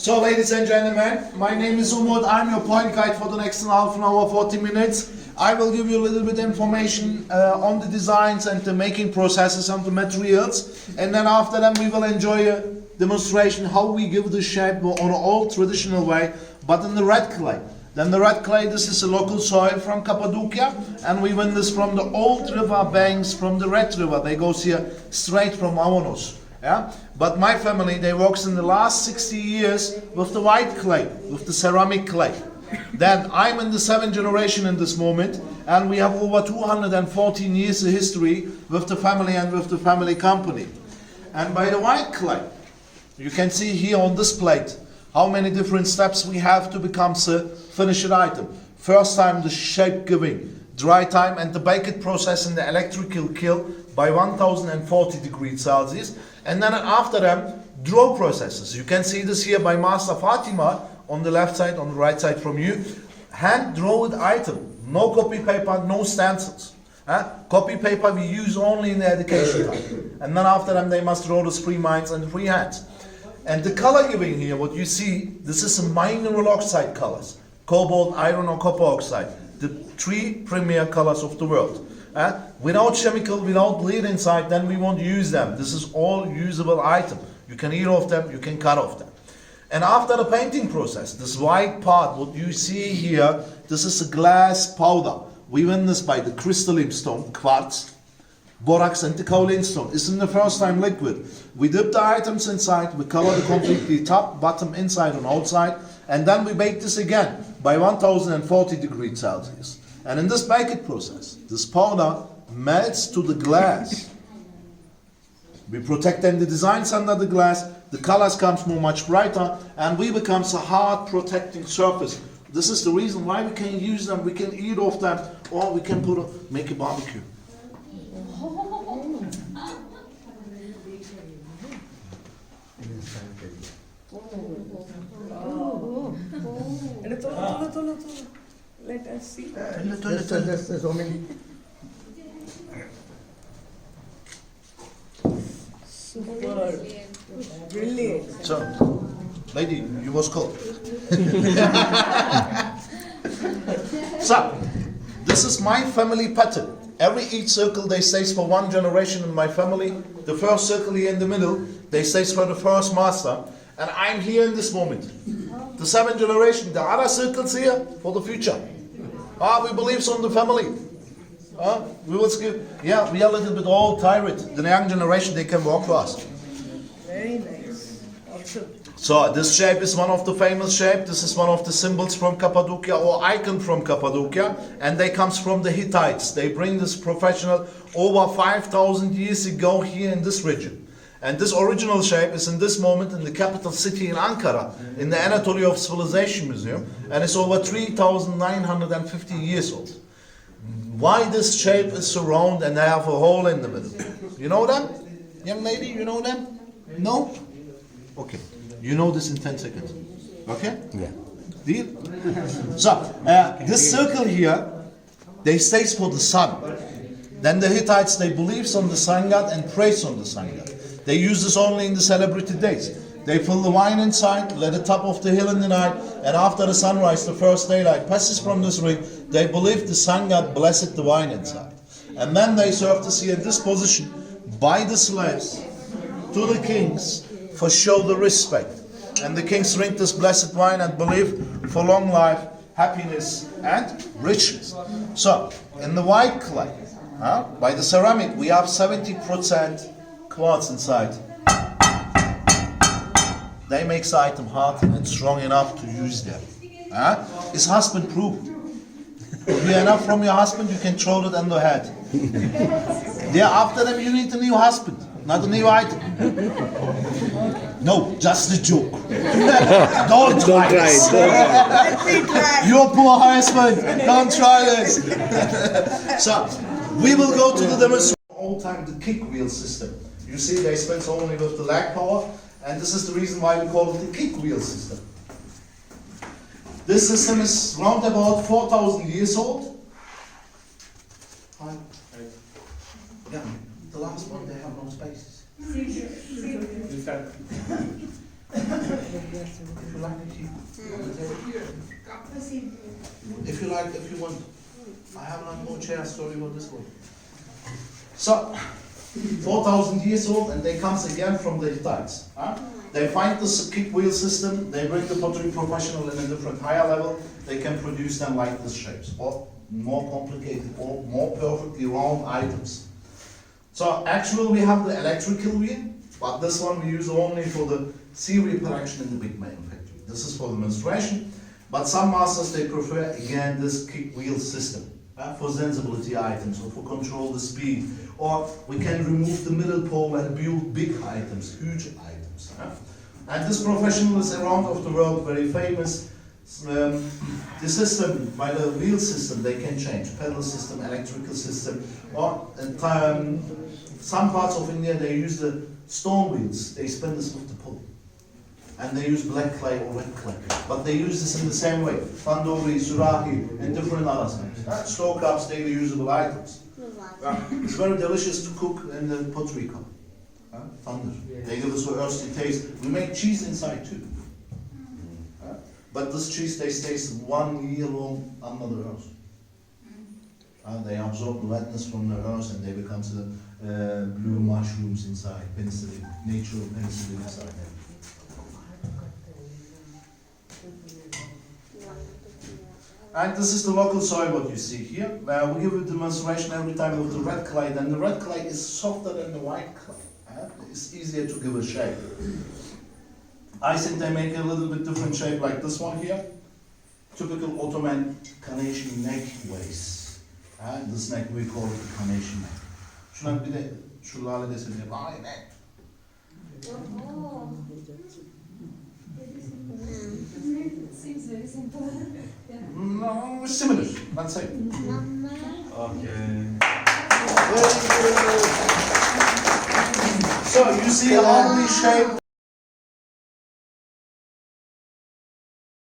So ladies and gentlemen, my name is Umut. I'm your point guide for the next half an hour, 40 minutes. I will give you a little bit information on the designs and the making processes and the materials. And then after that we will enjoy a demonstration how we give the shape on an old traditional way, but in the red clay. Then the red clay, this is a local soil from Cappadocia, and we win this from the old river banks, from the Red River. They go here straight from Avanos. Yeah? But my family, they works in the last 60 years with the white clay, with the ceramic clay. Then I'm in the 7th generation in this moment, and we have over 214 years of history with the family and with the family company. And by the white clay, you can see here on this plate how many different steps we have to become a finished item. First time the shape giving, dry time, and the bake process in the electrical kiln by 1040 degrees Celsius. And then after them, draw processes. You can see this here by Master Fatima on the left side, on the right side from you. Hand drawn item, no copy paper, no stencils. Copy paper we use only in the education time. And then after them they must draw the free minds and free hands. And the color giving here, what you see, this is a mineral oxide colors. Cobalt, iron or copper oxide. The 3 premier colors of the world. Without chemical, without lead inside, then we won't use them. This is all usable item. You can eat off them, you can cut off them. And after the painting process, this white part, what you see here, this is a glass powder. We win this by the crystalline stone, quartz, borax and the kaolin stone. It's in the first time liquid. We dip the items inside, we cover the completely top, bottom, inside and outside, and then we bake this again by 1040 degrees Celsius. And in this baking process, this powder melts to the glass. We protect then the designs under the glass, the colors comes much brighter, and we becomes a hard protecting surface. This is the reason why we can use them, we can eat off them, or we can make a barbecue. Let us see. There's so many. Super. Brilliant. So, lady, you was cold. So, this is my family pattern. Each circle they stays for 1 generation in my family. The first circle here in the middle, they stays for the first master. And I'm here in this moment. The 7th generation, the other circles here for the future. We believe on the family. We will skip. Yeah, we are a little bit old, tired. The young generation, they can walk for us. Very nice. Awesome. So this shape is one of the famous shapes. This is one of the symbols from Cappadocia or icon from Cappadocia, and they comes from the Hittites. They bring this professional over 5,000 years ago here in this region. And this original shape is in this moment in the capital city in Ankara, in the Anatolia of Civilization Museum, and it's over 3,950 years old. Why this shape is so round and they have a hole in the middle? You know them? Young lady, you know them? No? Okay. You know this in 10 seconds. Okay? Yeah. Deal? So, this circle here, they stays for the sun. Then the Hittites, they believe on the sun god and praise on the sun god. They use this only in the celebrated days. They fill the wine inside, let it top of the hill in the night, and after the sunrise, the first daylight passes from this ring, they believe the sun god blessed the wine inside. And then they serve the sea in this position by the slaves to the kings for show the respect. And the kings drink this blessed wine and believe for long life, happiness and riches. So, in the white clay, by the ceramic, we have 70% quartz inside. They make the item hard and strong enough to use them. It's husband proof. If you enough from your husband, you can throw it on the head. After them, you need a new husband, not a new item. No, just a joke. Don't try this. Your poor husband, don't try this. So, we will go to the demonstration. All time the kick wheel system. You see, they spend only with the leg power. And this is the reason why we call it the kick wheel system. This system is round about 4,000 years old. Yeah, the last one, they have no spaces. If you want, I have no more chairs, sorry about this one. So, 4,000 years old, and they comes again from the Hittites. They find this kick wheel system, they bring the pottery professional in a different higher level, they can produce them like this shapes, or more complicated, or more perfectly round items. So actually we have the electrical wheel, but this one we use only for the serial production in the big manufacturing. This is for the menstruation, but some masters they prefer again this kick wheel system. For sensibility items, or for control the speed, or we can remove the middle pole and build big items, huge items. And this professional is around of the world very famous. The system, by the wheel system, they can change pedal system, electrical system, or some parts of India they use the stone wheels. They spin this with the pull. And they use black clay or red clay. But they use this in the same way. Tandoori, surahi, and different other things. Store cups, daily usable items. It's very delicious to cook in the pottery cup. Tandoor. They give us an earthy taste. We make cheese inside too. But this cheese they stays 1 year long under the earth. They absorb the wetness from the earth and they become the blue mushrooms inside, penicillin, natural penicillin inside them. And this is the local soil what you see here. We give a demonstration every time with the red clay. Then the red clay is softer than the white clay. It's easier to give a shape. I think they make a little bit different shape like this one here. Typical Ottoman carnation neck waist. This neck we call it the carnation neck. Şuna bir de şu lale deseni yap. Ay ne? Seems very simple. No, similar. Let's say. Okay. So you see how we shape